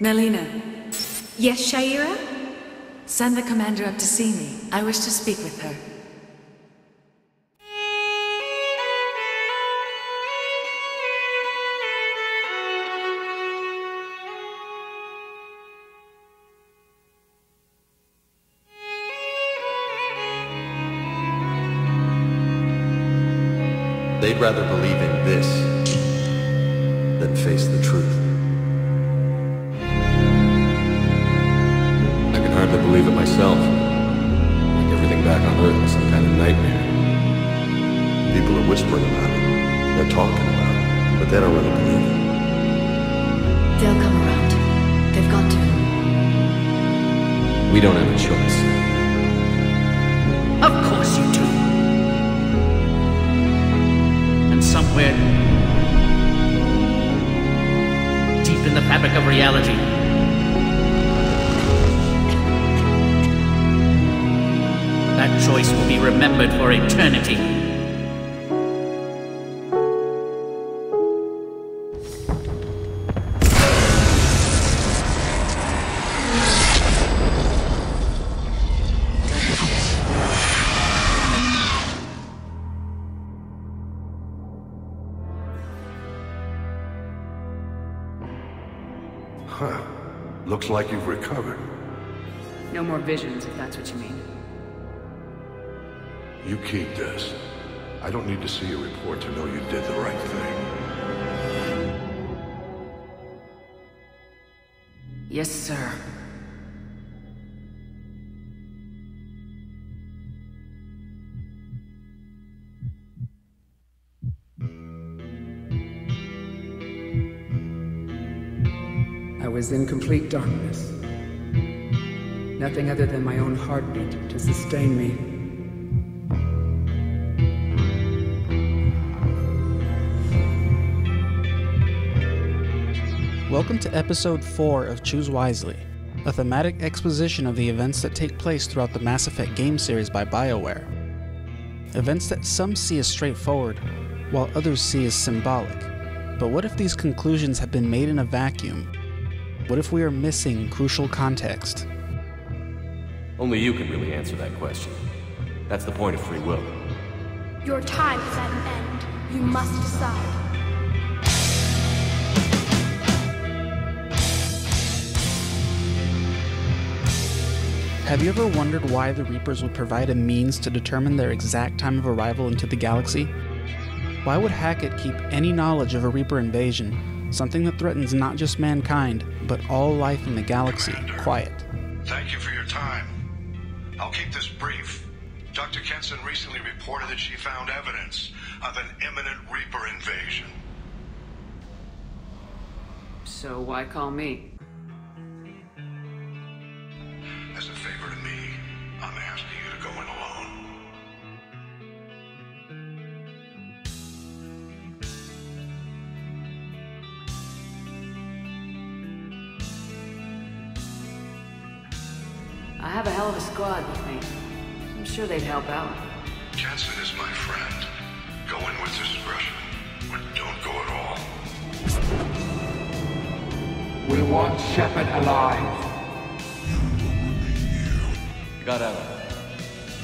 Melina, Yes, Shaira? send the commander up to see me. I wish to speak with her. They'd rather believe in this than face the truth. I can hardly believe it myself. Like everything back on Earth is some kind of nightmare. People are whispering about it. They're talking about it, but they don't really believe it. They'll come around. They've got to. We don't have a choice. Of course you do. And somewhere deep in the fabric of reality, that choice will be remembered for eternity. Huh. Looks like you've recovered. No more visions, if that's what you mean. You keep this. I don't need to see a report to know you did the right thing. Yes, sir. I was in complete darkness. Nothing other than my own heartbeat to sustain me. Welcome to Episode 4 of Choose Wisely, a thematic exposition of the events that take place throughout the Mass Effect game series by BioWare. Events that some see as straightforward, while others see as symbolic. But what if these conclusions have been made in a vacuum? What if we are missing crucial context? Only you can really answer that question. That's the point of free will. Your time is at an end. You must decide. Have you ever wondered why the Reapers would provide a means to determine their exact time of arrival into the galaxy? Why would Hackett keep any knowledge of a Reaper invasion, something that threatens not just mankind, but all life in the galaxy, quiet? Thank you for your time. I'll keep this brief. Dr. Kenson recently reported that she found evidence of an imminent Reaper invasion. So why call me? As a favor to me, I'm asking you to go in alone. I have a hell of a squad with me. I'm sure they'd help out. Kenson is my friend. Go in with discretion, or don't go at all. We want Shepard alive. Got out.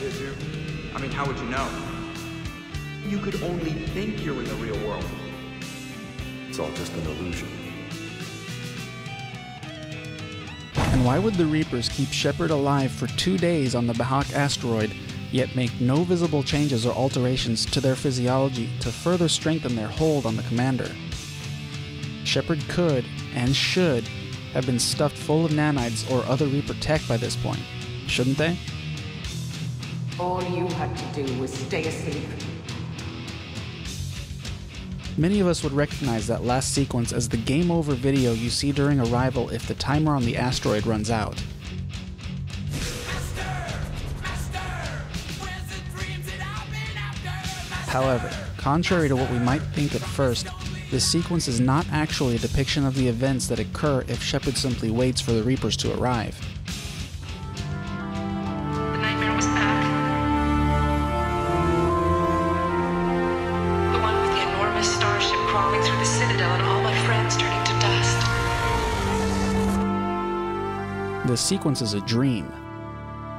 Did you? I mean, how would you know? You could only think you're in the real world. It's all just an illusion. And why would the Reapers keep Shepard alive for 2 days on the Bahak asteroid, yet make no visible changes or alterations to their physiology to further strengthen their hold on the commander? Shepard could, and should, have been stuffed full of nanites or other Reaper tech by this point, shouldn't they? All you had to do was stay asleep. Many of us would recognize that last sequence as the game over video you see during arrival if the timer on the asteroid runs out. However, contrary to what we might think at first, this sequence is not actually a depiction of the events that occur if Shepard simply waits for the Reapers to arrive. The nightmare was back. The one with the enormous starship crawling through the Citadel and all my friends turning to dust. This sequence is a dream.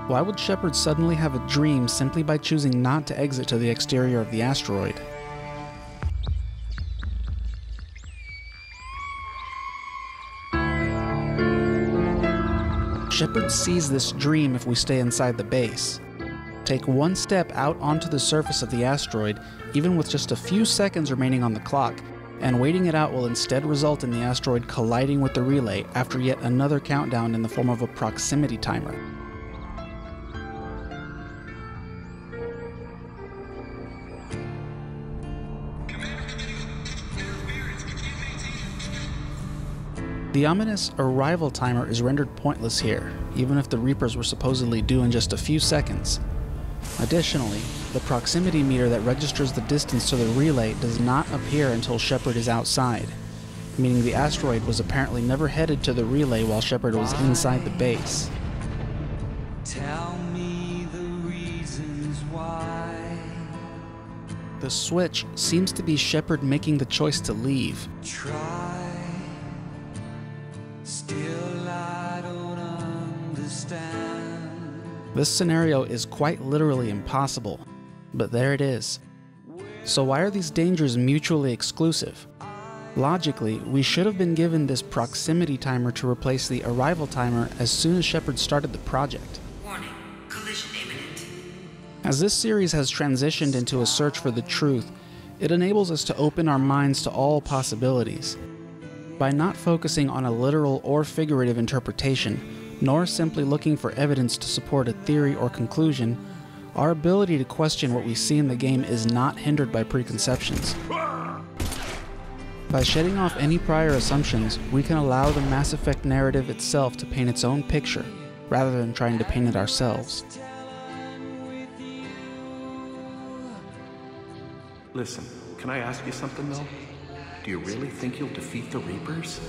Why would Shepard suddenly have a dream simply by choosing not to exit to the exterior of the asteroid? Shepard sees this dream if we stay inside the base. Take one step out onto the surface of the asteroid, even with just a few seconds remaining on the clock, and waiting it out will instead result in the asteroid colliding with the relay after yet another countdown in the form of a proximity timer. The ominous arrival timer is rendered pointless here, even if the Reapers were supposedly due in just a few seconds. Additionally, the proximity meter that registers the distance to the relay does not appear until Shepard is outside, meaning the asteroid was apparently never headed to the relay while Shepard was inside the base. Tell me the reasons why. The switch seems to be Shepard making the choice to leave. Still I don't understand. This scenario is quite literally impossible, but there it is. So why are these dangers mutually exclusive? Logically, we should have been given this proximity timer to replace the arrival timer as soon as Shepard started the project. Warning, collision imminent. As this series has transitioned into a search for the truth, it enables us to open our minds to all possibilities. By not focusing on a literal or figurative interpretation, nor simply looking for evidence to support a theory or conclusion, our ability to question what we see in the game is not hindered by preconceptions. By shedding off any prior assumptions, we can allow the Mass Effect narrative itself to paint its own picture, rather than trying to paint it ourselves. Listen, can I ask you something though? Do you really think you'll defeat the Reapers?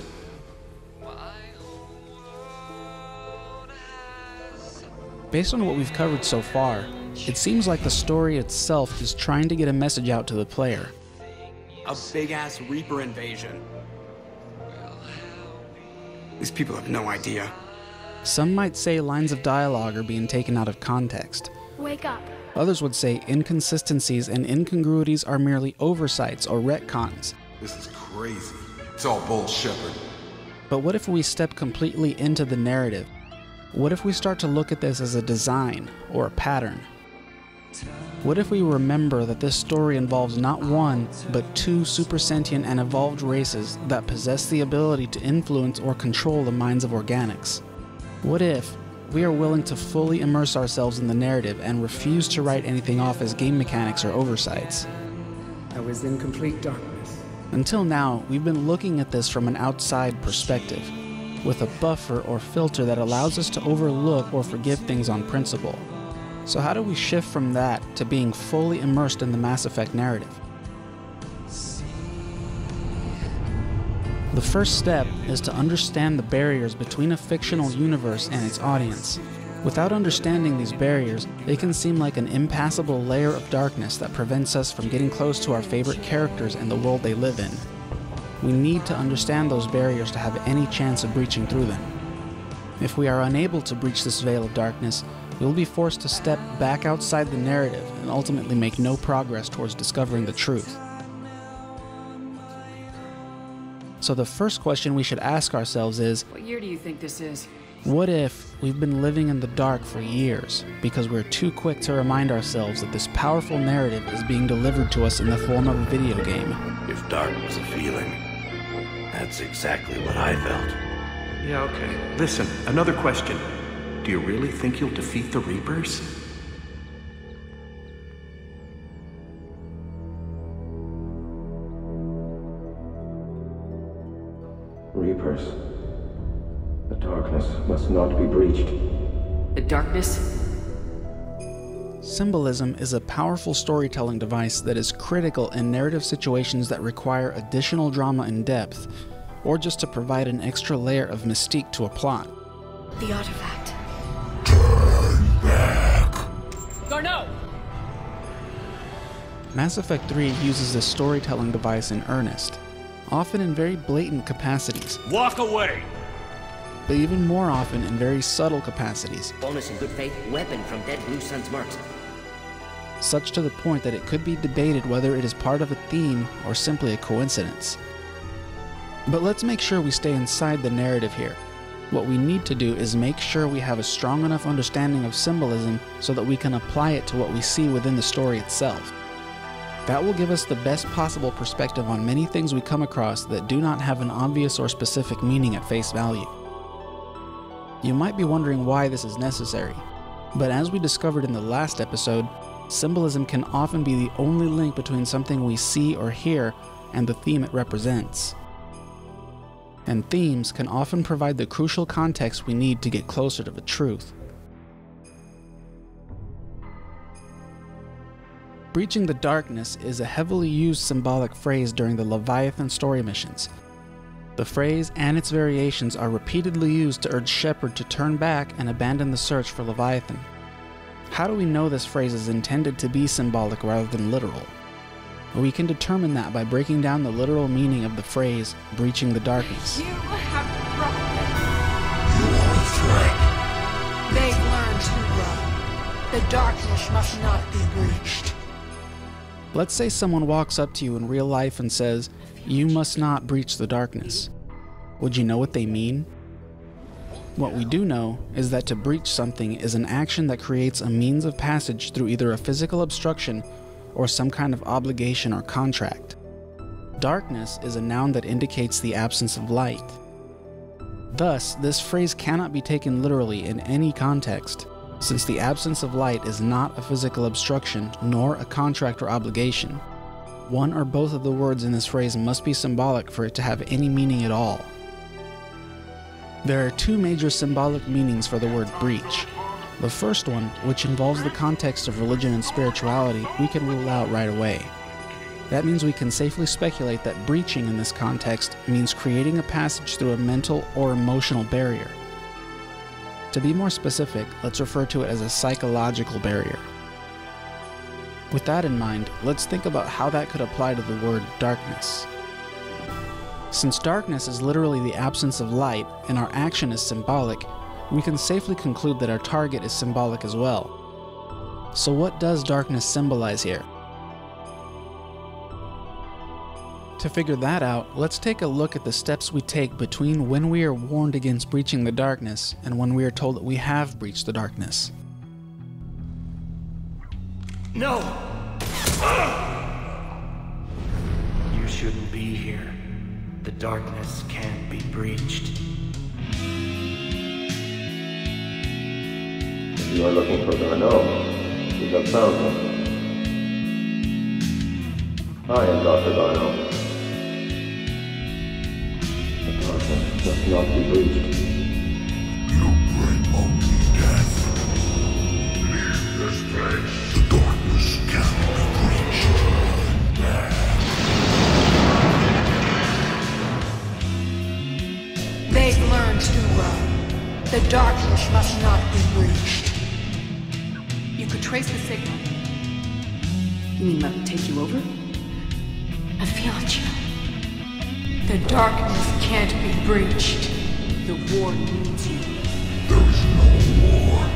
Based on what we've covered so far, it seems like the story itself is trying to get a message out to the player. A big-ass Reaper invasion. These people have no idea. Some might say lines of dialogue are being taken out of context. Wake up. Others would say inconsistencies and incongruities are merely oversights or retcons. This is crazy. It's all bullshit. But what if we step completely into the narrative? What if we start to look at this as a design or a pattern? What if we remember that this story involves not one, but two super sentient and evolved races that possess the ability to influence or control the minds of organics? What if we are willing to fully immerse ourselves in the narrative and refuse to write anything off as game mechanics or oversights? I was in complete darkness. Until now, we've been looking at this from an outside perspective, with a buffer or filter that allows us to overlook or forgive things on principle. So how do we shift from that to being fully immersed in the Mass Effect narrative? The first step is to understand the barriers between a fictional universe and its audience. Without understanding these barriers, they can seem like an impassable layer of darkness that prevents us from getting close to our favorite characters and the world they live in. We need to understand those barriers to have any chance of breaching through them. If we are unable to breach this veil of darkness, we will be forced to step back outside the narrative and ultimately make no progress towards discovering the truth. So the first question we should ask ourselves is, What year do you think this is? what if we've been living in the dark for years because we're too quick to remind ourselves that this powerful narrative is being delivered to us in the form of a video game? If dark was a feeling, that's exactly what I felt. Yeah, okay. Listen, another question. Do you really think you'll defeat the Reapers? Reapers. The darkness must not be breached. The darkness? Symbolism is a powerful storytelling device that is critical in narrative situations that require additional drama and depth, or just to provide an extra layer of mystique to a plot. The artifact. Turn back! Garneau! Mass Effect 3 uses this storytelling device in earnest, often in very blatant capacities. Walk away! but even more often in very subtle capacities. Bonus in good faith, weapon from dead Blue Sun's marks. Such to the point that it could be debated whether it is part of a theme or simply a coincidence. But let's make sure we stay inside the narrative here. What we need to do is make sure we have a strong enough understanding of symbolism so that we can apply it to what we see within the story itself. That will give us the best possible perspective on many things we come across that do not have an obvious or specific meaning at face value. You might be wondering why this is necessary, but as we discovered in the last episode, symbolism can often be the only link between something we see or hear and the theme it represents. And themes can often provide the crucial context we need to get closer to the truth. Breaching the darkness is a heavily used symbolic phrase during the Leviathan story missions. The phrase and its variations are repeatedly used to urge Shepard to turn back and abandon the search for Leviathan. How do we know this phrase is intended to be symbolic rather than literal? We can determine that by breaking down the literal meaning of the phrase, breaching the darkness. You have brought You are a threat. They've learned too well. The darkness must not be breached. Let's say someone walks up to you in real life and says, "You must not breach the darkness." Would you know what they mean? What we do know is that to breach something is an action that creates a means of passage through either a physical obstruction or some kind of obligation or contract. Darkness is a noun that indicates the absence of light. Thus, this phrase cannot be taken literally in any context, since the absence of light is not a physical obstruction nor a contract or obligation. One or both of the words in this phrase must be symbolic for it to have any meaning at all. There are two major symbolic meanings for the word breach. The first one, which involves the context of religion and spirituality, we can rule out right away. That means we can safely speculate that breaching in this context means creating a passage through a mental or emotional barrier. To be more specific, let's refer to it as a psychological barrier. With that in mind, let's think about how that could apply to the word darkness. Since darkness is literally the absence of light and our action is symbolic, we can safely conclude that our target is symbolic as well. So what does darkness symbolize here? To figure that out, let's take a look at the steps we take between when we are warned against breaching the darkness and when we are told that we have breached the darkness. No! You shouldn't be here. The darkness can't be breached. If you are looking for Garneau, you have found him. I am Dr. Garneau. The darkness must not be breached. You bring only death. Leave this place. The darkness can't be breached. They've learned too well. The darkness must not be breached. You could trace the signal. You mean let me take you over? I feel a chill. The darkness can't be breached. The war needs you. There is no war.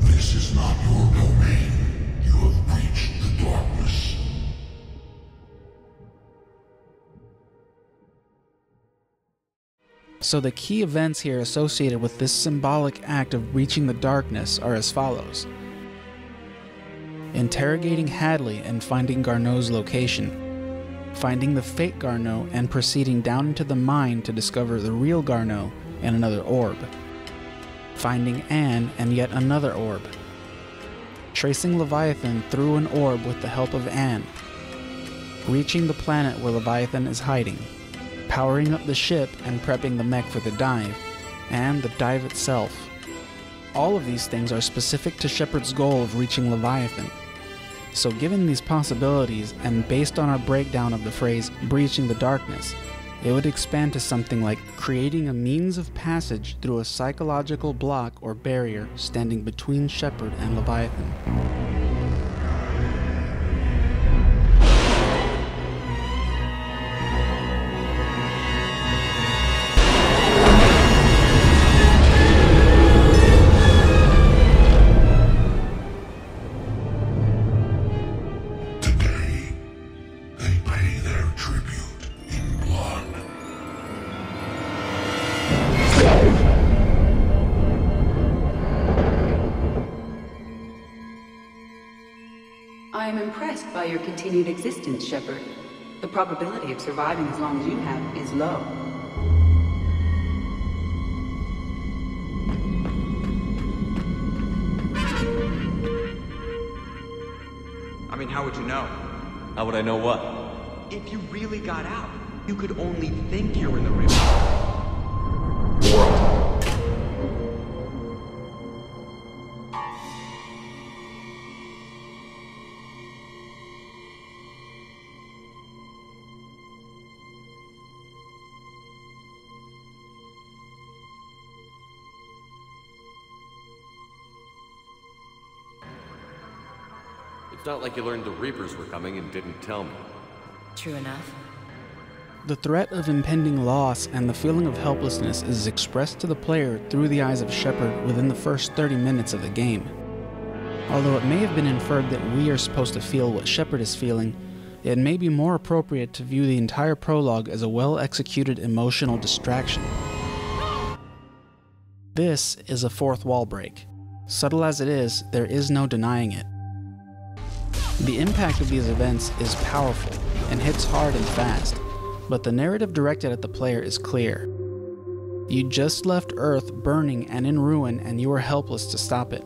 This is not your domain. You have breached the darkness. So the key events here associated with this symbolic act of breaching the darkness are as follows. Interrogating Hadley and finding Garneau's location. Finding the fake Garneau and proceeding down into the mine to discover the real Garneau and another orb. Finding Anne and yet another orb. Tracing Leviathan through an orb with the help of Anne. Reaching the planet where Leviathan is hiding. Powering up the ship and prepping the mech for the dive, and the dive itself. All of these things are specific to Shepard's goal of reaching Leviathan. So given these possibilities, and based on our breakdown of the phrase breaching the darkness, it would expand to something like creating a means of passage through a psychological block or barrier standing between Shepard and Leviathan. I am impressed by your continued existence, Shepard. The probability of surviving as long as you have is low. I mean, how would you know? How would I know what? If you really got out, you could only think you're in the real world. It's not like you learned the Reapers were coming and didn't tell me. True enough. The threat of impending loss and the feeling of helplessness is expressed to the player through the eyes of Shepard within the first 30 minutes of the game. Although it may have been inferred that we are supposed to feel what Shepard is feeling, it may be more appropriate to view the entire prologue as a well-executed emotional distraction. This is a fourth wall break. Subtle as it is, there is no denying it. The impact of these events is powerful and hits hard and fast, but the narrative directed at the player is clear. You just left Earth burning and in ruin, and you are helpless to stop it.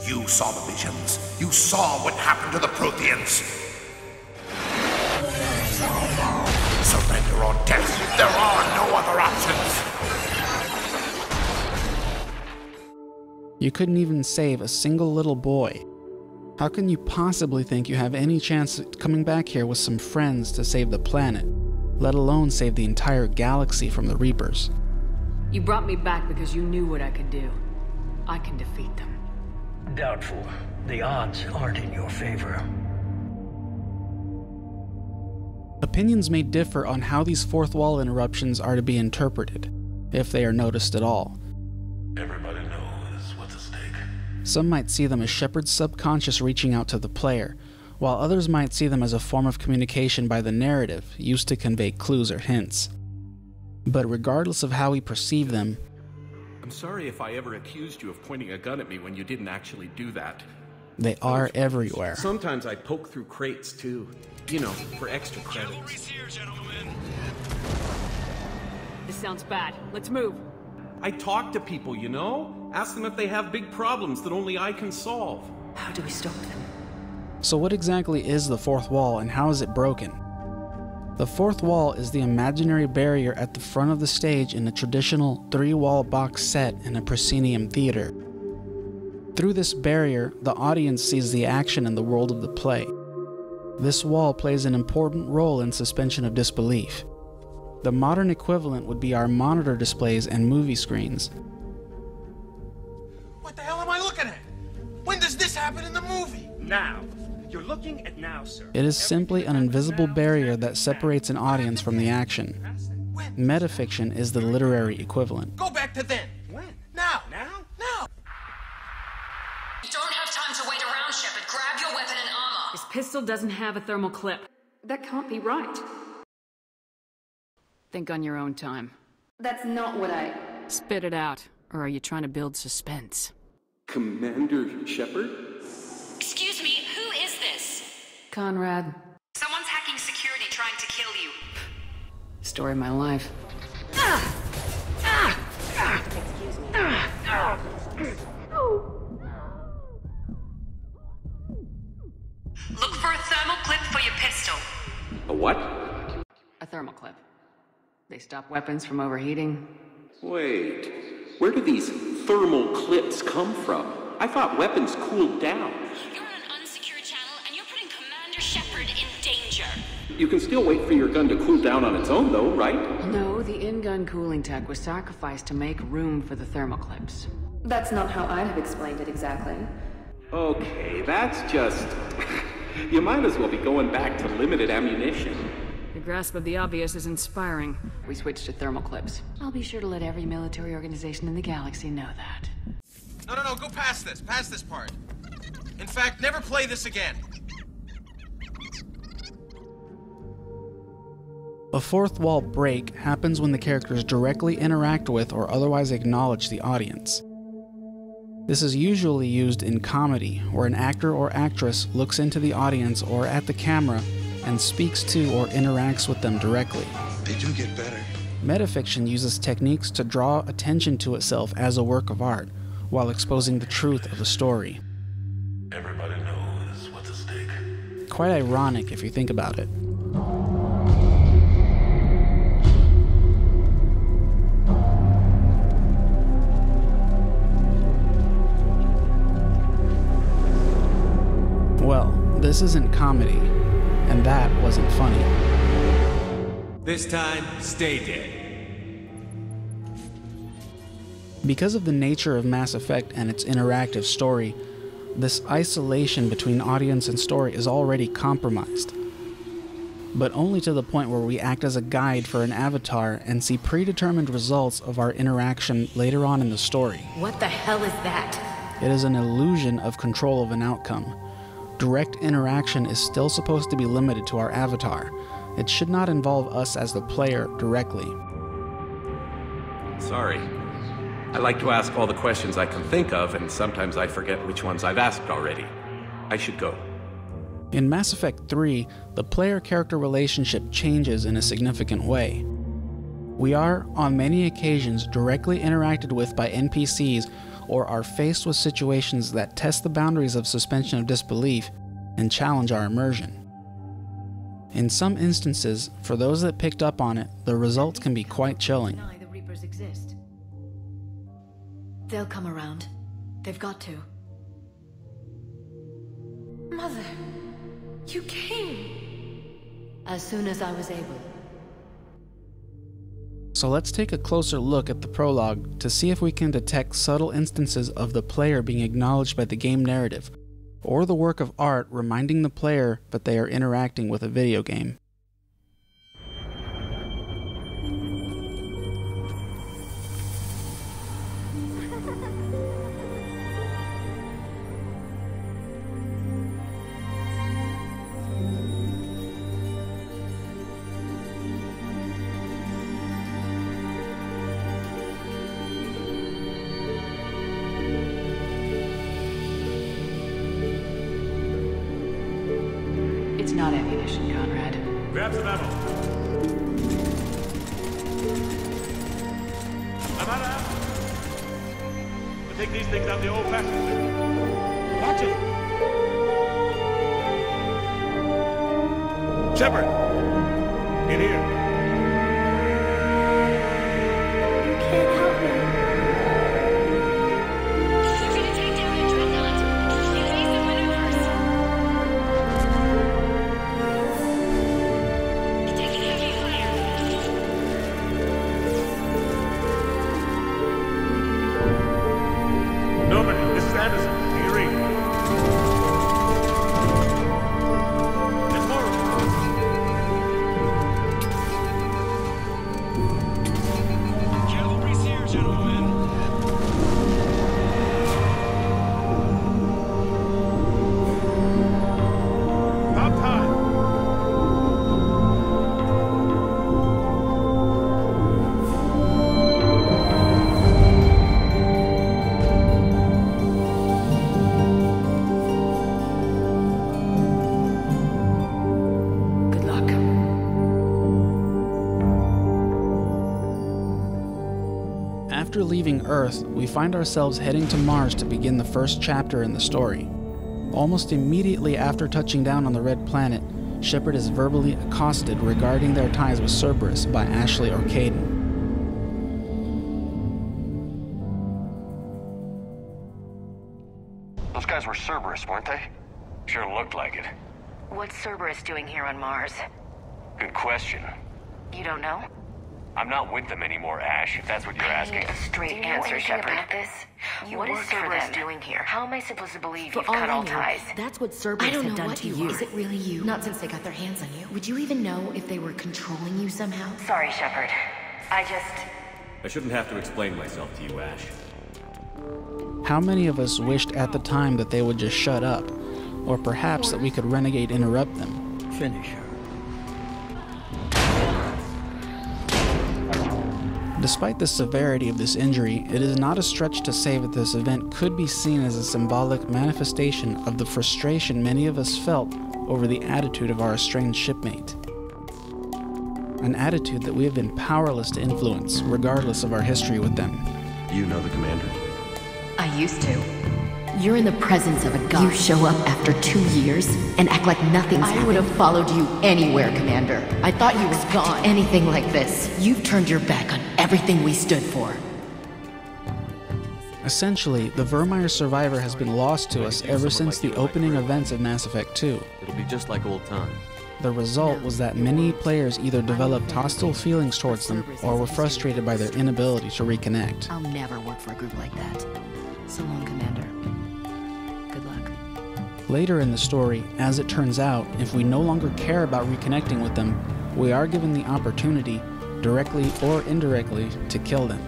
You saw the visions. You saw what happened to the Protheans. Surrender or death. There are no other options. You couldn't even save a single little boy. How can you possibly think you have any chance of coming back here with some friends to save the planet, let alone save the entire galaxy from the Reapers? You brought me back because you knew what I could do. I can defeat them. Doubtful. The odds aren't in your favor. Opinions may differ on how these fourth wall interruptions are to be interpreted, if they are noticed at all. Everybody knows what's at stake. Some might see them as Shepard's subconscious reaching out to the player, while others might see them as a form of communication by the narrative, used to convey clues or hints. But regardless of how we perceive them, I'm sorry if I ever accused you of pointing a gun at me when you didn't actually do that. they are everywhere. Sometimes I poke through crates too, you know, for extra credit. This sounds bad. Let's move. I talk to people, you know? Ask them if they have big problems that only I can solve. How do we stop them? So what exactly is the fourth wall, and how is it broken? The fourth wall is the imaginary barrier at the front of the stage in a traditional three-wall box set in a proscenium theater. Through this barrier, the audience sees the action in the world of the play. This wall plays an important role in suspension of disbelief. The modern equivalent would be our monitor displays and movie screens. What the hell am I looking at? When does this happen in the movie? Now. You're looking at now, sir. It is simply an invisible barrier that separates an audience from the action. Metafiction is the literary equivalent. Go back to then. When? Now. Now? Now. You don't have time to wait around, Shepard. Grab your weapon and armor. This pistol doesn't have a thermal clip. That can't be right. Think on your own time. That's not what I... Spit it out, or are you trying to build suspense? Commander Shepard? Excuse me, who is this? Conrad. Someone's hacking security trying to kill you. Story of my life. Excuse me. Look for a thermal clip for your pistol. A what? A thermal clip. They stop weapons from overheating. Wait, where do these thermal clips come from? I thought weapons cooled down. You're in an You can still wait for your gun to cool down on its own, though, right? No, the in-gun cooling tech was sacrificed to make room for the thermal clips. That's not how I'd have explained it exactly. Okay, that's just... You might as well be going back to limited ammunition. Your grasp of the obvious is inspiring. We switched to thermal clips. I'll be sure to let every military organization in the galaxy know that. No, go past this part. In fact, never play this again. A fourth wall break happens when the characters directly interact with or otherwise acknowledge the audience. This is usually used in comedy, where an actor or actress looks into the audience or at the camera and speaks to or interacts with them directly. They do get better. Metafiction uses techniques to draw attention to itself as a work of art, while exposing the truth of the story. Everybody knows what's at stake. Quite ironic if you think about it. Well, this isn't comedy, and that wasn't funny. This time, stay dead. Because of the nature of Mass Effect and its interactive story, this isolation between audience and story is already compromised. But only to the point where we act as a guide for an avatar and see predetermined results of our interaction later on in the story. What the hell is that? It is an illusion of control of an outcome. Direct interaction is still supposed to be limited to our avatar. It should not involve us as the player directly. Sorry. I like to ask all the questions I can think of, and sometimes I forget which ones I've asked already. I should go. In Mass Effect 3, the player-character relationship changes in a significant way. We are, on many occasions, directly interacted with by NPCs or are faced with situations that test the boundaries of suspension of disbelief and challenge our immersion. In some instances, for those that picked up on it, the results can be quite chilling. The Reapers exist. They'll come around. They've got to. Mother, you came. As soon as I was able. So let's take a closer look at the prologue to see if we can detect subtle instances of the player being acknowledged by the game narrative, or the work of art reminding the player that they are interacting with a video game. It's not ammunition, Conrad. Grab some ammo. I'm out of ammo. We'll take these things out the old-fashioned way. Watch it. Shepard! In here. You can't help me. You're gonna take down a dreadnought. Evasive maneuvers. Taking heavy fire. Nobody, this is Anderson. Do you read? There's more of them. Cavalry's here, gentlemen. About time. Good luck. After leaving Earth, we find ourselves heading to Mars to begin the first chapter in the story. Almost immediately after touching down on the Red Planet, Shepard is verbally accosted regarding their ties with Cerberus by Ashley or Caden. Those guys were Cerberus, weren't they? Sure looked like it. What's Cerberus doing here on Mars? Good question. You don't know? I'm not with them anymore, Ash, if that's what you're asking. A straight answer, Shepard. About this? What is Cerberus doing here? How am I supposed to believe you've cut all ties? That's what Cerberus had done to you. Is it really you? Not since they got their hands on you. Would you even know if they were controlling you somehow? Sorry, Shepard. I shouldn't have to explain myself to you, Ash. How many of us wished at the time that they would just shut up? Or perhaps that we could renegade interrupt them? Finish her. Despite the severity of this injury, it is not a stretch to say that this event could be seen as a symbolic manifestation of the frustration many of us felt over the attitude of our estranged shipmate. An attitude that we have been powerless to influence, regardless of our history with them. You know the commander? I used to. You're in the presence of a god. You show up after 2 years and act like nothing's happened. I would have followed you anywhere, Commander. I thought you were gone. Anything like this. You've turned your back on everything we stood for. Essentially, the Virmire survivor has been lost to us ever since the opening events of Mass Effect 2. It'll be just like old times. The result was that many players either developed hostile feelings towards them or were frustrated by their inability to reconnect. I'll never work for a group like that. So long, Commander. Good luck. Later in the story, as it turns out, if we no longer care about reconnecting with them, we are given the opportunity, directly or indirectly, to kill them.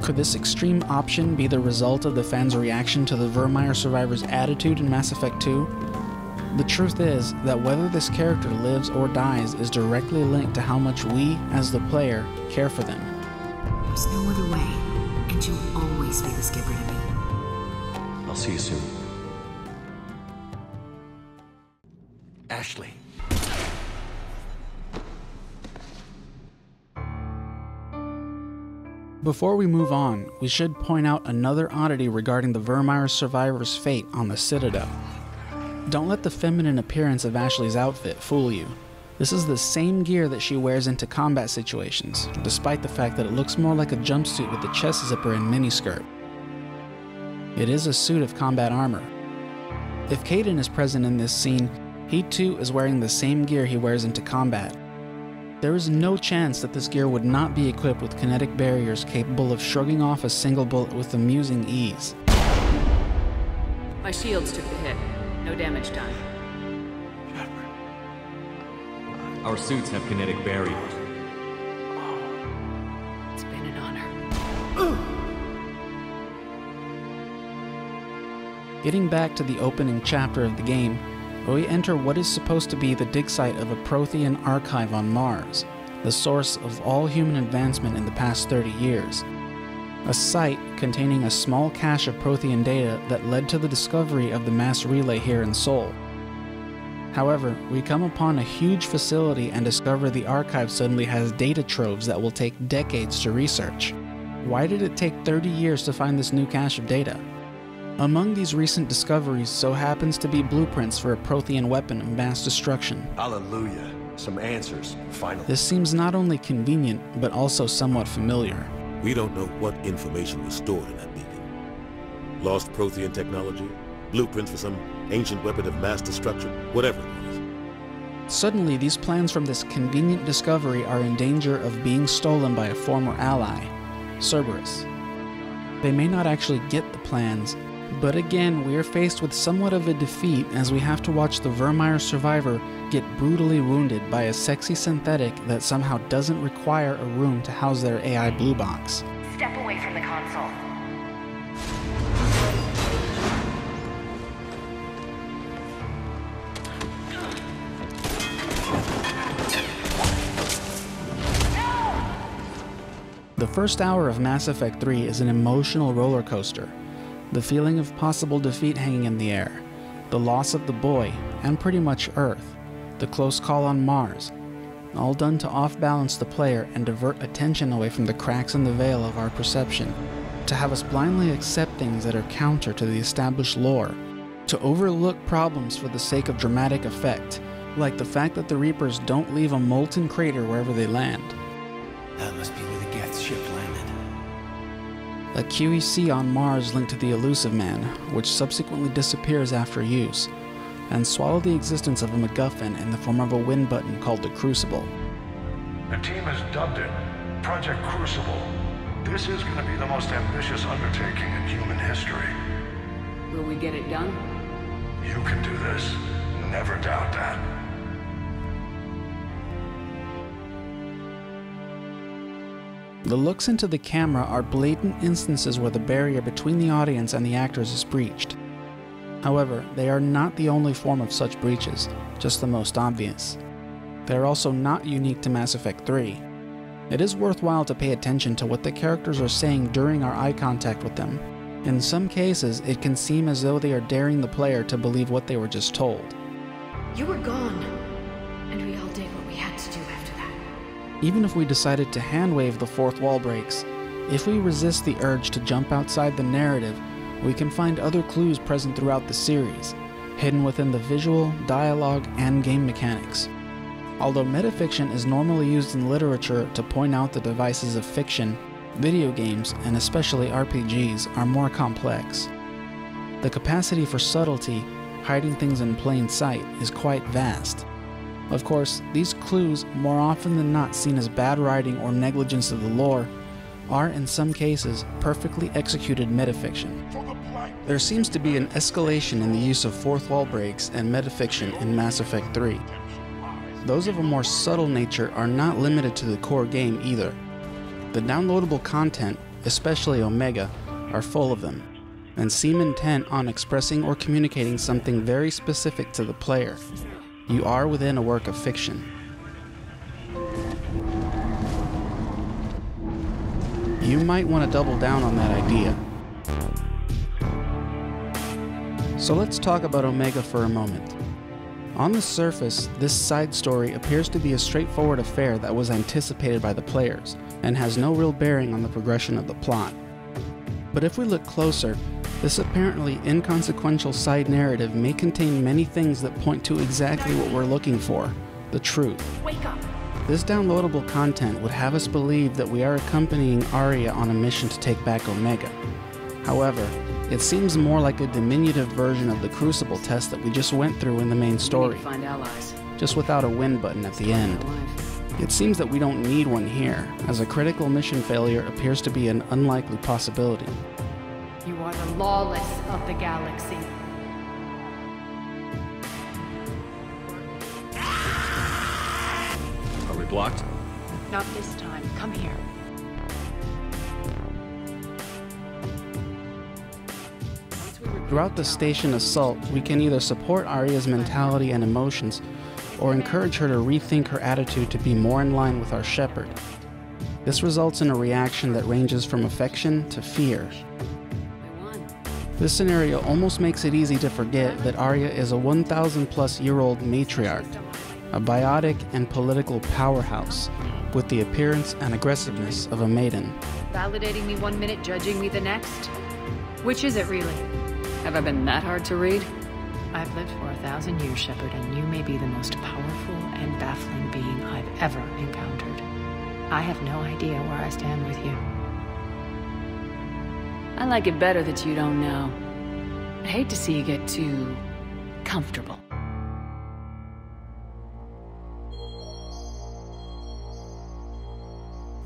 Could this extreme option be the result of the fans' reaction to the Virmire survivor's attitude in Mass Effect 2? The truth is that whether this character lives or dies is directly linked to how much we, as the player, care for them. There's no other way, and you'll always be the skipper to me. I'll see you soon. Ashley. Before we move on, we should point out another oddity regarding the Virmire survivor's fate on the Citadel. Don't let the feminine appearance of Ashley's outfit fool you. This is the same gear that she wears into combat situations, despite the fact that it looks more like a jumpsuit with a chest zipper and miniskirt. It is a suit of combat armor. If Kaidan is present in this scene, he too is wearing the same gear he wears into combat. There is no chance that this gear would not be equipped with kinetic barriers capable of shrugging off a single bullet with amusing ease. My shields took the hit. No damage done. Our suits have kinetic barriers. It's been an honor. Getting back to the opening chapter of the game, we enter what is supposed to be the dig site of a Prothean archive on Mars, the source of all human advancement in the past 30 years. A site containing a small cache of Prothean data that led to the discovery of the mass relay here in Sol. However, we come upon a huge facility and discover the archive suddenly has data troves that will take decades to research. Why did it take 30 years to find this new cache of data? Among these recent discoveries so happens to be blueprints for a Prothean weapon of mass destruction. Hallelujah. Some answers, finally. This seems not only convenient, but also somewhat familiar. We don't know what information was stored in that beacon. Lost Prothean technology, blueprints for some ancient weapon of mass destruction, whatever it was. Suddenly, these plans from this convenient discovery are in danger of being stolen by a former ally, Cerberus. They may not actually get the plans, but again, we are faced with somewhat of a defeat as we have to watch the Virmire survivor get brutally wounded by a sexy synthetic that somehow doesn't require a room to house their AI blue box. Step away from the console. The first hour of Mass Effect 3 is an emotional roller coaster. The feeling of possible defeat hanging in the air, the loss of the boy, and pretty much Earth, the close call on Mars, all done to off-balance the player and divert attention away from the cracks in the veil of our perception, to have us blindly accept things that are counter to the established lore, to overlook problems for the sake of dramatic effect, like the fact that the Reapers don't leave a molten crater wherever they land. That must be where the Geth ship landed. A QEC on Mars linked to the Elusive Man, which subsequently disappears after use. and swallow the existence of a MacGuffin in the form of a win button called the Crucible. The team has dubbed it Project Crucible. This is going to be the most ambitious undertaking in human history. Will we get it done? You can do this. Never doubt that. The looks into the camera are blatant instances where the barrier between the audience and the actors is breached. However, they are not the only form of such breaches, just the most obvious. They are also not unique to Mass Effect 3. It is worthwhile to pay attention to what the characters are saying during our eye contact with them. In some cases, it can seem as though they are daring the player to believe what they were just told. You were gone, and we all did what we had to do after that. Even if we decided to hand-wave the fourth wall breaks, if we resist the urge to jump outside the narrative, we can find other clues present throughout the series, hidden within the visual, dialogue, and game mechanics. Although metafiction is normally used in literature to point out the devices of fiction, video games, and especially RPGs, are more complex. The capacity for subtlety, hiding things in plain sight, is quite vast. Of course, these clues, more often than not seen as bad writing or negligence of the lore, are in some cases perfectly executed metafiction. There seems to be an escalation in the use of fourth wall breaks and metafiction in Mass Effect 3. Those of a more subtle nature are not limited to the core game either. The downloadable content, especially Omega, are full of them, and seem intent on expressing or communicating something very specific to the player. You are within a work of fiction. You might want to double down on that idea. So let's talk about Omega for a moment. On the surface, this side story appears to be a straightforward affair that was anticipated by the players, and has no real bearing on the progression of the plot. But if we look closer, this apparently inconsequential side narrative may contain many things that point to exactly what we're looking for, the truth. Wake up! This downloadable content would have us believe that we are accompanying Aria on a mission to take back Omega. However, it seems more like a diminutive version of the Crucible test that we just went through in the main story, Find allies. just without a win button at the end. It seems that we don't need one here, as a critical mission failure appears to be an unlikely possibility. You are the lawless of the galaxy. Are we blocked? Not this time. Come here. Throughout the station assault, we can either support Aria's mentality and emotions, or encourage her to rethink her attitude to be more in line with our Shepard. This results in a reaction that ranges from affection to fear. This scenario almost makes it easy to forget that Aria is a 1,000-plus-year-old matriarch, a biotic and political powerhouse, with the appearance and aggressiveness of a maiden. Validating me 1 minute, judging me the next? Which is it really? Have I been that hard to read? I've lived for 1,000 years, Shepard, and you may be the most powerful and baffling being I've ever encountered. I have no idea where I stand with you. I like it better that you don't know. I'd hate to see you get too comfortable.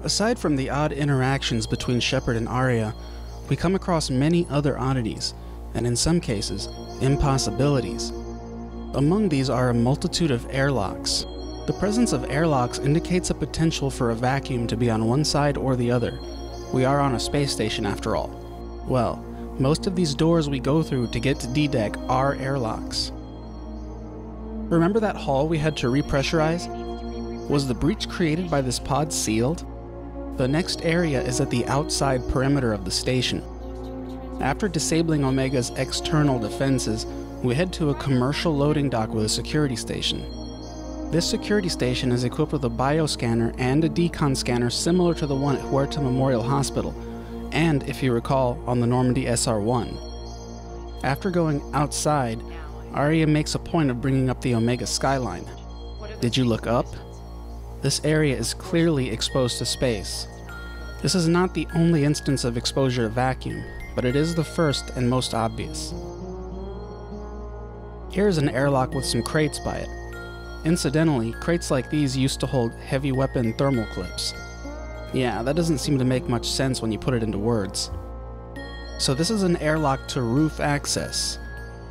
Aside from the odd interactions between Shepard and Aria, we come across many other oddities, and in some cases, impossibilities. Among these are a multitude of airlocks. The presence of airlocks indicates a potential for a vacuum to be on one side or the other. We are on a space station after all. Well, most of these doors we go through to get to D-Deck are airlocks. Remember that hall we had to repressurize? Was the breach created by this pod sealed? The next area is at the outside perimeter of the station. After disabling Omega's external defenses, we head to a commercial loading dock with a security station. This security station is equipped with a bioscanner and a decon scanner similar to the one at Huerta Memorial Hospital, and, if you recall, on the Normandy SR-1. After going outside, Aria makes a point of bringing up the Omega skyline. Did you look up? This area is clearly exposed to space. This is not the only instance of exposure to vacuum, but it is the first and most obvious. Here's an airlock with some crates by it. Incidentally, crates like these used to hold heavy weapon thermal clips. Yeah, that doesn't seem to make much sense when you put it into words. So this is an airlock to roof access.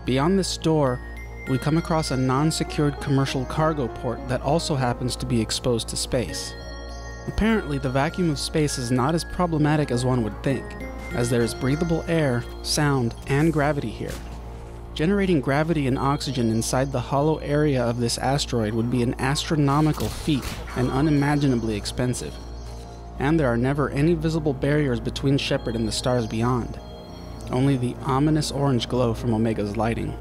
Beyond this door, we come across a non-secured commercial cargo port that also happens to be exposed to space. Apparently, the vacuum of space is not as problematic as one would think, as there is breathable air, sound, and gravity here. Generating gravity and oxygen inside the hollow area of this asteroid would be an astronomical feat and unimaginably expensive. And there are never any visible barriers between Shepard and the stars beyond. Only the ominous orange glow from Omega's lighting.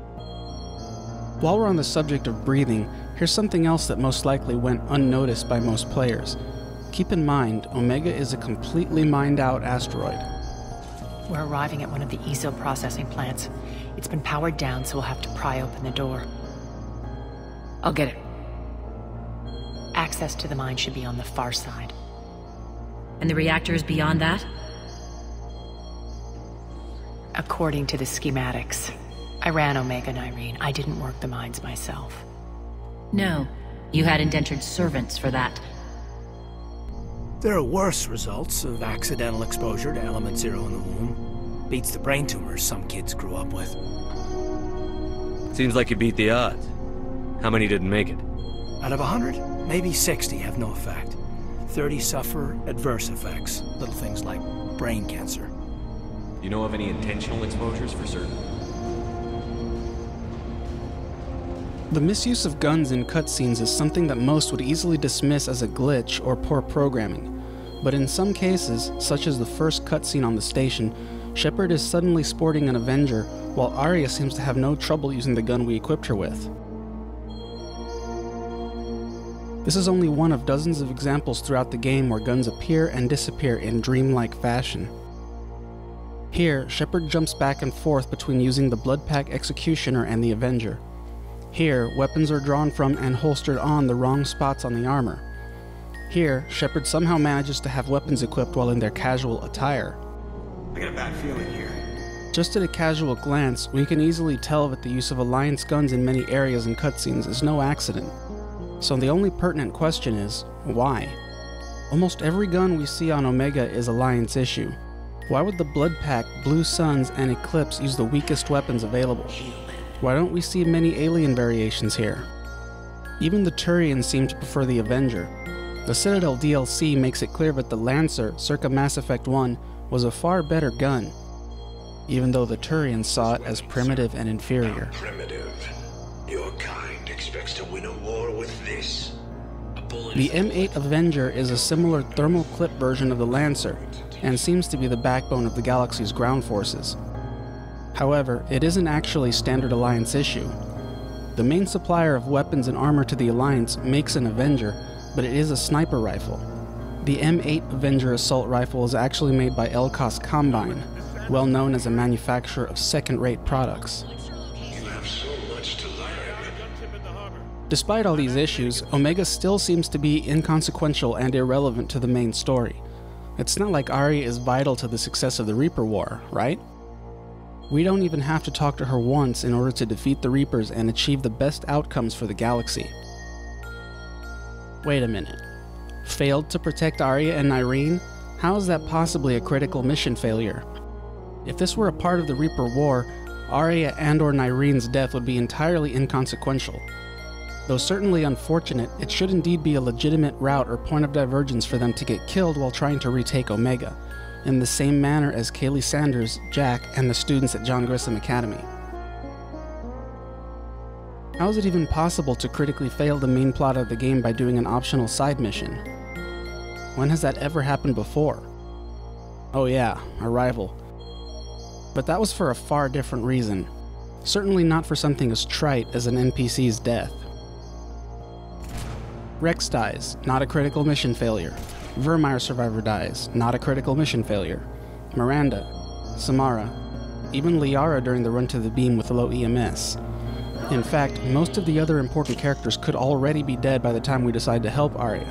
While we're on the subject of breathing, here's something else that most likely went unnoticed by most players. Keep in mind, Omega is a completely mined-out asteroid. We're arriving at one of the ESO processing plants. It's been powered down, so we'll have to pry open the door. I'll get it. Access to the mine should be on the far side. And the reactor is beyond that? According to the schematics. I ran Omega and Irene. I didn't work the mines myself. No. You had indentured servants for that. There are worse results of accidental exposure to element 0 in the womb. Beats the brain tumors some kids grew up with. Seems like you beat the odds. How many didn't make it? Out of 100, maybe 60 have no effect. 30 suffer adverse effects, little things like brain cancer. You know of any intentional exposures for certain? The misuse of guns in cutscenes is something that most would easily dismiss as a glitch or poor programming. But in some cases, such as the first cutscene on the station, Shepard is suddenly sporting an Avenger, while Arya seems to have no trouble using the gun we equipped her with. This is only one of dozens of examples throughout the game where guns appear and disappear in dreamlike fashion. Here, Shepard jumps back and forth between using the Bloodpack Executioner and the Avenger. Here, weapons are drawn from and holstered on the wrong spots on the armor. Here, Shepard somehow manages to have weapons equipped while in their casual attire. I got a bad feeling here. Just at a casual glance, we can easily tell that the use of Alliance guns in many areas and cutscenes is no accident. So the only pertinent question is, why? Almost every gun we see on Omega is Alliance issue. Why would the Bloodpack, Blue Suns, and Eclipse use the weakest weapons available? Why don't we see many alien variations here? Even the Turians seem to prefer the Avenger. The Citadel DLC makes it clear that the Lancer, circa Mass Effect 1, was a far better gun, even though the Turians saw it as primitive and inferior. Primitive. Your kind expects to win a war with this. The M8 Avenger is a similar thermal clip version of the Lancer, and seems to be the backbone of the galaxy's ground forces. However, it isn't actually standard Alliance issue. The main supplier of weapons and armor to the Alliance makes an Avenger, but it is a sniper rifle. The M8 Avenger assault rifle is actually made by Elkos Combine, well known as a manufacturer of second-rate products. You have so much to learn. Despite all these issues, Omega still seems to be inconsequential and irrelevant to the main story. It's not like Arya is vital to the success of the Reaper War, right? We don't even have to talk to her once in order to defeat the Reapers and achieve the best outcomes for the galaxy. Wait a minute. Failed to protect Arya and Irene? How is that possibly a critical mission failure? If this were a part of the Reaper War, Arya and/or Nyrene's death would be entirely inconsequential. Though certainly unfortunate, it should indeed be a legitimate route or point of divergence for them to get killed while trying to retake Omega, in the same manner as Kaylee Sanders, Jack, and the students at John Grissom Academy. How is it even possible to critically fail the main plot of the game by doing an optional side mission? When has that ever happened before? Oh yeah, Arrival. But that was for a far different reason. Certainly not for something as trite as an NPC's death. Rex dies, not a critical mission failure. Vermeer survivor dies, not a critical mission failure. Miranda, Samara, even Liara during the run to the beam with low EMS. In fact, most of the other important characters could already be dead by the time we decide to help Arya.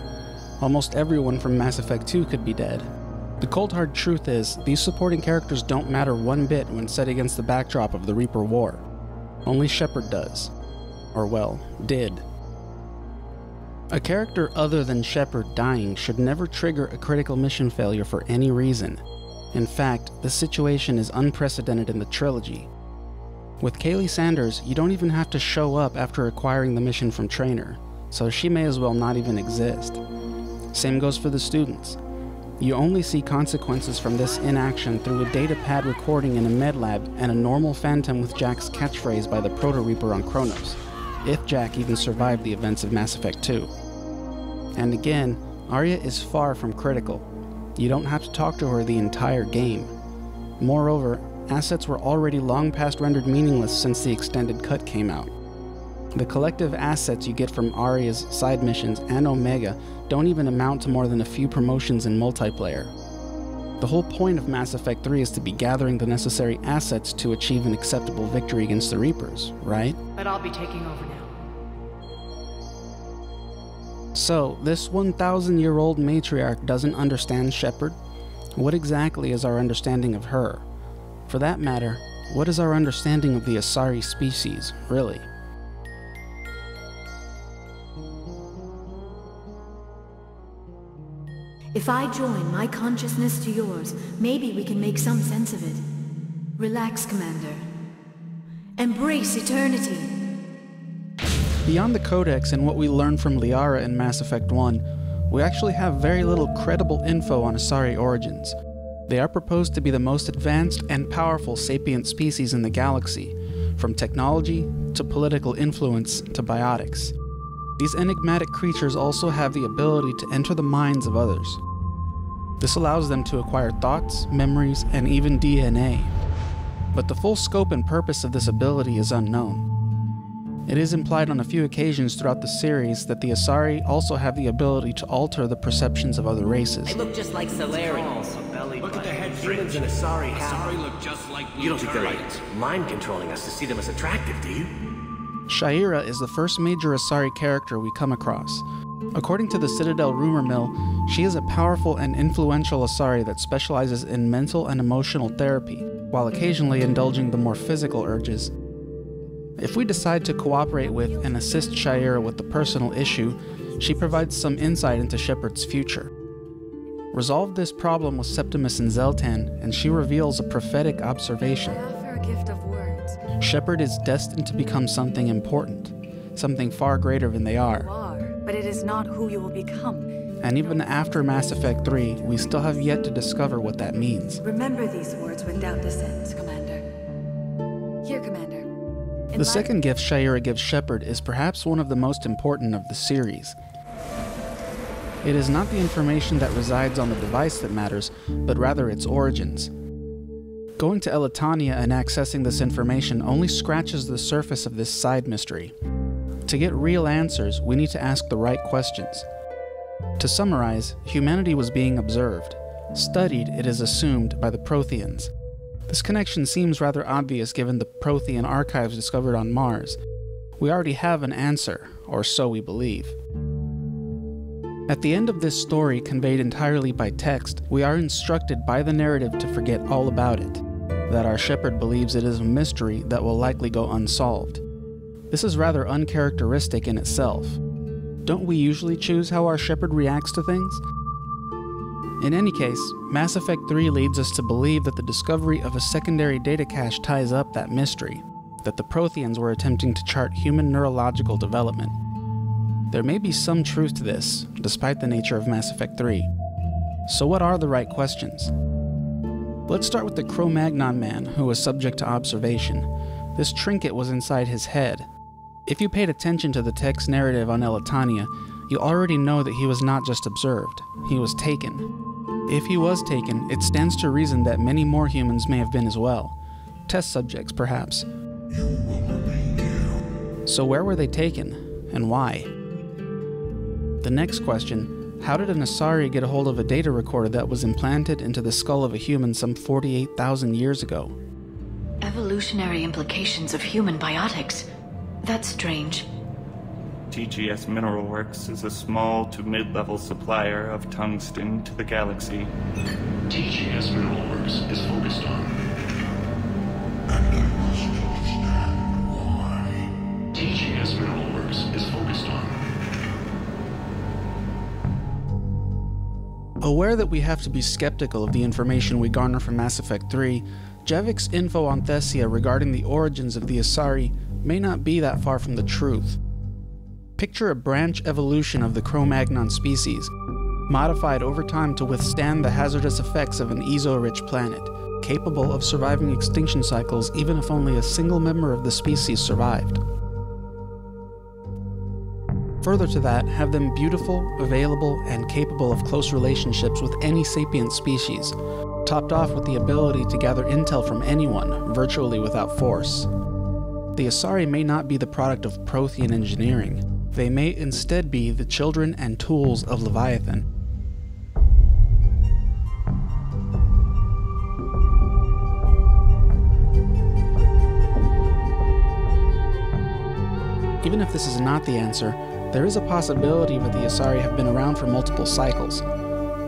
Almost everyone from Mass Effect 2 could be dead. The cold hard truth is, these supporting characters don't matter one bit when set against the backdrop of the Reaper War. Only Shepard does. Or well, did. A character other than Shepard dying should never trigger a critical mission failure for any reason. In fact, this situation is unprecedented in the trilogy. With Kaylee Sanders, you don't even have to show up after acquiring the mission from Traynor, so she may as well not even exist. Same goes for the students. You only see consequences from this inaction through a data pad recording in a med lab and a normal phantom with Jack's catchphrase by the Proto-Reaper on Kronos, if Jack even survived the events of Mass Effect 2. And again, Arya is far from critical. You don't have to talk to her the entire game. Moreover, assets were already long past rendered meaningless since the extended cut came out. The collective assets you get from Arya's side missions and Omega don't even amount to more than a few promotions in multiplayer. The whole point of Mass Effect 3 is to be gathering the necessary assets to achieve an acceptable victory against the Reapers, right? But I'll be taking over now. So, this 1,000-year-old matriarch doesn't understand Shepard? What exactly is our understanding of her? For that matter, what is our understanding of the Asari species, really? If I join my consciousness to yours, maybe we can make some sense of it. Relax, Commander. Embrace eternity. Beyond the Codex and what we learned from Liara in Mass Effect 1, we actually have very little credible info on Asari origins. They are proposed to be the most advanced and powerful sapient species in the galaxy, from technology to political influence to biotics. These enigmatic creatures also have the ability to enter the minds of others. This allows them to acquire thoughts, memories, and even DNA. But the full scope and purpose of this ability is unknown. It is implied on a few occasions throughout the series that the Asari also have the ability to alter the perceptions of other races. They look just like Solarians. Look at the head humans in Asari. Asari look just like You don't think they're like mind controlling us to see them as attractive, do you? Sha'ira is the first major Asari character we come across. According to the Citadel rumor mill, she is a powerful and influential Asari that specializes in mental and emotional therapy, while occasionally indulging the more physical urges. If we decide to cooperate with and assist Sha'ira with the personal issue, she provides some insight into Shepard's future. Resolve this problem with Septimus and Zeltan, and she reveals a prophetic observation. I offer a gift of words. Shepard is destined to become something important, something far greater than they are. You are, but it is not who you will become. And even after Mass Effect 3, we still have yet to discover what that means. Remember these words when doubt descends, Commander. Here, Commander. The second gift Sha'ira gives Shepard is perhaps one of the most important of the series. It is not the information that resides on the device that matters, but rather its origins. Going to Elitania and accessing this information only scratches the surface of this side mystery. To get real answers, we need to ask the right questions. To summarize, humanity was being observed, studied, it is assumed, by the Protheans. This connection seems rather obvious given the Prothean archives discovered on Mars. We already have an answer, or so we believe. At the end of this story, conveyed entirely by text, we are instructed by the narrative to forget all about it, that our Shepard believes it is a mystery that will likely go unsolved. This is rather uncharacteristic in itself. Don't we usually choose how our Shepard reacts to things? In any case, Mass Effect 3 leads us to believe that the discovery of a secondary data cache ties up that mystery, that the Protheans were attempting to chart human neurological development. There may be some truth to this, despite the nature of Mass Effect 3. So what are the right questions? Let's start with the Cro-Magnon man who was subject to observation. This trinket was inside his head. If you paid attention to the text narrative on Elitania, you already know that he was not just observed, he was taken. If he was taken, it stands to reason that many more humans may have been as well. Test subjects, perhaps. So where were they taken, and why? The next question, how did an Asari get a hold of a data recorder that was implanted into the skull of a human some 48,000 years ago? Evolutionary implications of human biotics. That's strange. TGS Mineral Works is a small to mid-level supplier of tungsten to the galaxy. TGS Mineral Works is focused on, and I must understand why. TGS Mineral Aware that we have to be skeptical of the information we garner from Mass Effect 3, Javik's info on Thessia regarding the origins of the Asari may not be that far from the truth. Picture a branch evolution of the Cro-Magnon species, modified over time to withstand the hazardous effects of an ezo-rich planet, capable of surviving extinction cycles even if only a single member of the species survived. Further to that, have them beautiful, available, and capable of close relationships with any sapient species, topped off with the ability to gather intel from anyone, virtually without force. The Asari may not be the product of Prothean engineering. They may instead be the children and tools of Leviathan. Even if this is not the answer, there is a possibility that the Asari have been around for multiple cycles.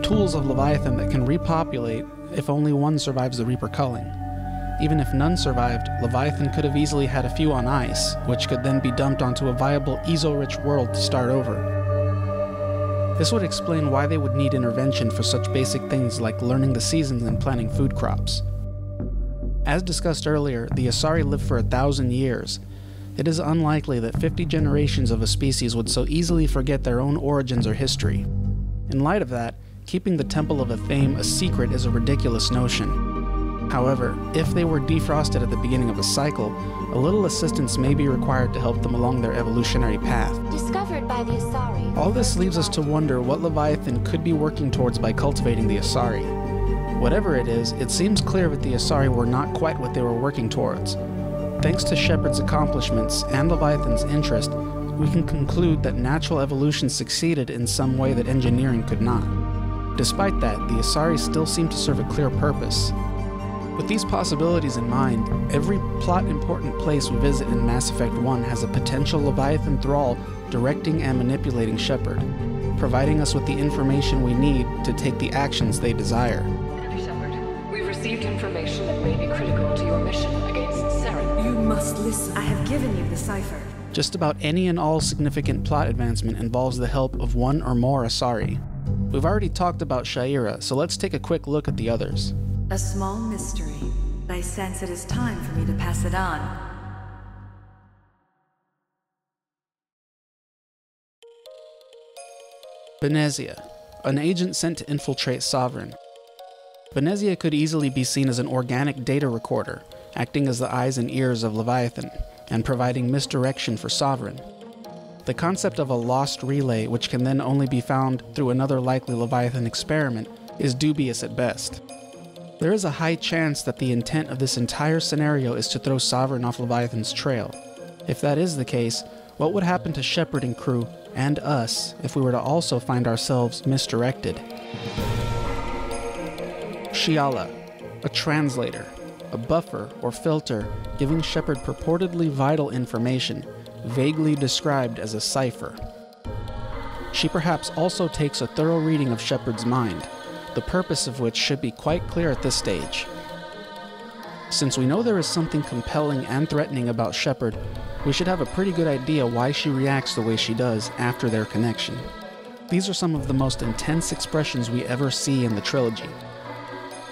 Tools of Leviathan that can repopulate if only one survives the Reaper culling. Even if none survived, Leviathan could have easily had a few on ice, which could then be dumped onto a viable ezo-rich world to start over. This would explain why they would need intervention for such basic things like learning the seasons and planting food crops. As discussed earlier, the Asari live for 1,000 years. It is unlikely that 50 generations of a species would so easily forget their own origins or history. In light of that, keeping the Temple of Athame a secret is a ridiculous notion. However, if they were defrosted at the beginning of a cycle, a little assistance may be required to help them along their evolutionary path. Discovered by the Asari. All this leaves us to wonder what Leviathan could be working towards by cultivating the Asari. Whatever it is, it seems clear that the Asari were not quite what they were working towards. Thanks to Shepard's accomplishments and Leviathan's interest, we can conclude that natural evolution succeeded in some way that engineering could not. Despite that, the Asari still seem to serve a clear purpose. With these possibilities in mind, every plot-important place we visit in Mass Effect 1 has a potential Leviathan thrall directing and manipulating Shepard, providing us with the information we need to take the actions they desire. Commander Shepard, we've received information that may be critical to your mission against Saren. You must listen. I have given you the cipher. Just about any and all significant plot advancement involves the help of one or more Asari. We've already talked about Sha'ira, so let's take a quick look at the others. A small mystery. I sense it is time for me to pass it on. Benezia, an agent sent to infiltrate Sovereign. Benezia could easily be seen as an organic data recorder, acting as the eyes and ears of Leviathan, and providing misdirection for Sovereign. The concept of a lost relay, which can then only be found through another likely Leviathan experiment, is dubious at best. There is a high chance that the intent of this entire scenario is to throw Sovereign off Leviathan's trail. If that is the case, what would happen to Shepard and crew, and us, if we were to also find ourselves misdirected? Shiala, a translator, a buffer or filter giving Shepard purportedly vital information, vaguely described as a cipher. She perhaps also takes a thorough reading of Shepard's mind, the purpose of which should be quite clear at this stage. Since we know there is something compelling and threatening about Shepard, we should have a pretty good idea why she reacts the way she does after their connection. These are some of the most intense expressions we ever see in the trilogy.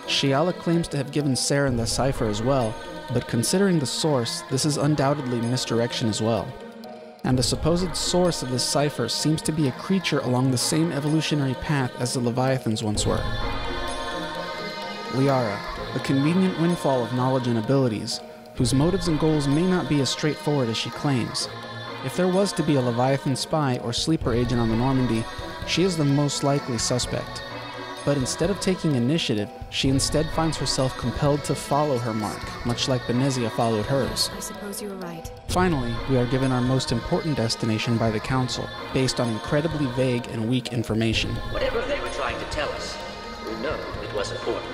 Shiala claims to have given Saren the cipher as well, but considering the source, this is undoubtedly misdirection as well. And the supposed source of this cipher seems to be a creature along the same evolutionary path as the Leviathans once were. Liara, a convenient windfall of knowledge and abilities, whose motives and goals may not be as straightforward as she claims. If there was to be a Leviathan spy or sleeper agent on the Normandy, she is the most likely suspect. But instead of taking initiative, she instead finds herself compelled to follow her mark, much like Benezia followed hers. I suppose you were right. Finally, we are given our most important destination by the Council, based on incredibly vague and weak information. Whatever they were trying to tell us, we know it was important.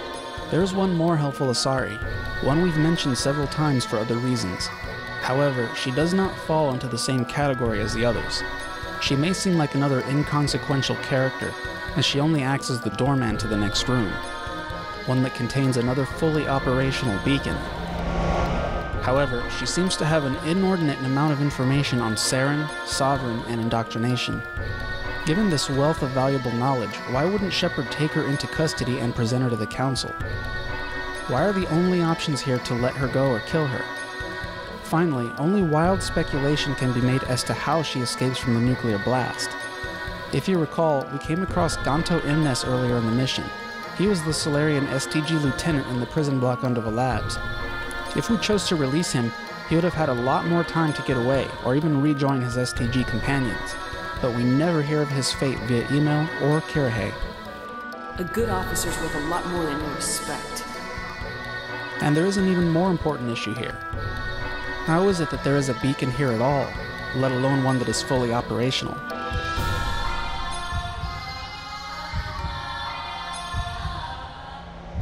There is one more helpful Asari, one we've mentioned several times for other reasons. However, she does not fall into the same category as the others. She may seem like another inconsequential character, as she only acts as the doorman to the next room, one that contains another fully operational beacon. However, she seems to have an inordinate amount of information on Saren, Sovereign, and indoctrination. Given this wealth of valuable knowledge, why wouldn't Shepard take her into custody and present her to the Council? Why are the only options here to let her go or kill her? Finally, only wild speculation can be made as to how she escapes from the nuclear blast. If you recall, we came across Ganto Imnes earlier in the mission. He was the Solarian STG lieutenant in the prison block under the labs. If we chose to release him, he would have had a lot more time to get away, or even rejoin his STG companions. But we never hear of his fate via email or Kirihei. A good officer's worth a lot more than your respect. And there is an even more important issue here. How is it that there is a beacon here at all, let alone one that is fully operational?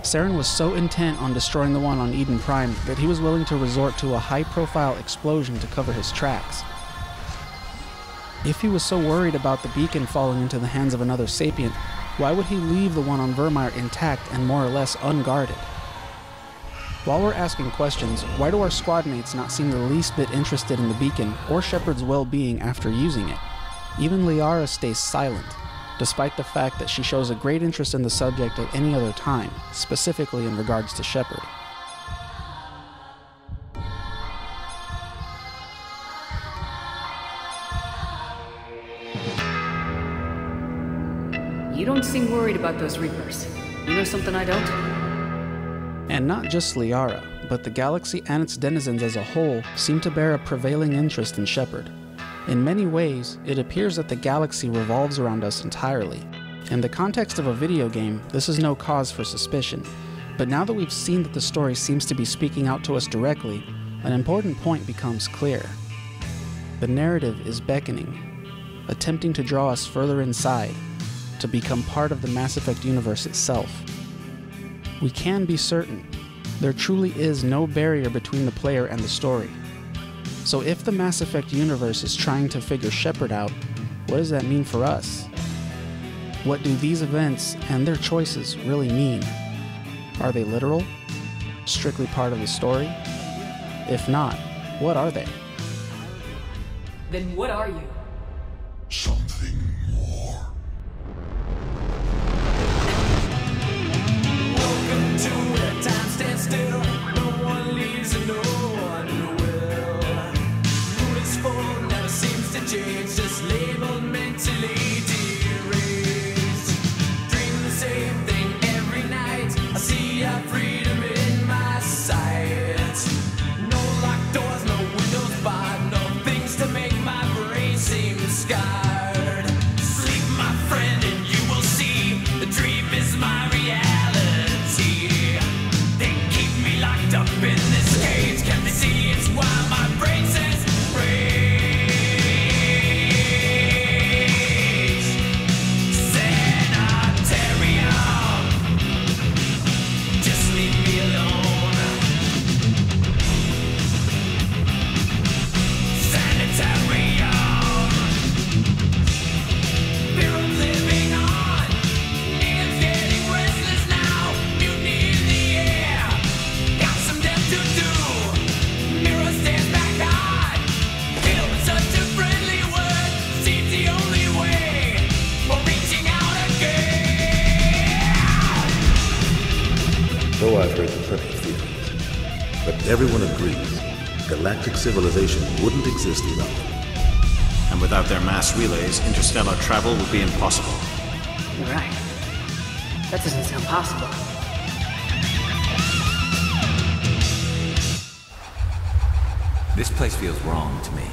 Saren was so intent on destroying the one on Eden Prime that he was willing to resort to a high-profile explosion to cover his tracks. If he was so worried about the beacon falling into the hands of another sapient, why would he leave the one on Vermeer intact and more or less unguarded? While we're asking questions, why do our squad mates not seem the least bit interested in the beacon or Shepard's well-being after using it? Even Liara stays silent, despite the fact that she shows a great interest in the subject at any other time, specifically in regards to Shepard. You don't seem worried about those Reapers. You know something I don't? And not just Liara, but the galaxy and its denizens as a whole seem to bear a prevailing interest in Shepard. In many ways, it appears that the galaxy revolves around us entirely. In the context of a video game, this is no cause for suspicion, but now that we've seen that the story seems to be speaking out to us directly, an important point becomes clear. The narrative is beckoning, attempting to draw us further inside, to become part of the Mass Effect universe itself. We can be certain, there truly is no barrier between the player and the story. So if the Mass Effect universe is trying to figure Shepard out, what does that mean for us? What do these events and their choices really mean? Are they literal? Strictly part of the story? If not, what are they? Then what are you? Something more. Welcome to where time stands still. No one leaves and no one will. Rule is full, never seems to change. Just labeled mentally deranged. Dream the same thing every night. I see our freedom in my sight. No locked doors, no windows barred, no things to make my brain seem scarred. Sleep, my friend, and you will see the dream is my reality. They keep me locked up in this cage. Can they see it's why my brain says rage? Sanitarium, just leave me alone. Sanitarium, fear of living on. It's getting restless now. Mutiny in the air. Got some death to do. Mirror stands back hard. Feel such a friendly word. Seems the only way for reaching out again. Though I've heard plenty of theories, but everyone agrees galactic civilization wouldn't exist without them. And without their mass relays, interstellar travel would be impossible. You're right. That doesn't sound possible. This place feels wrong to me.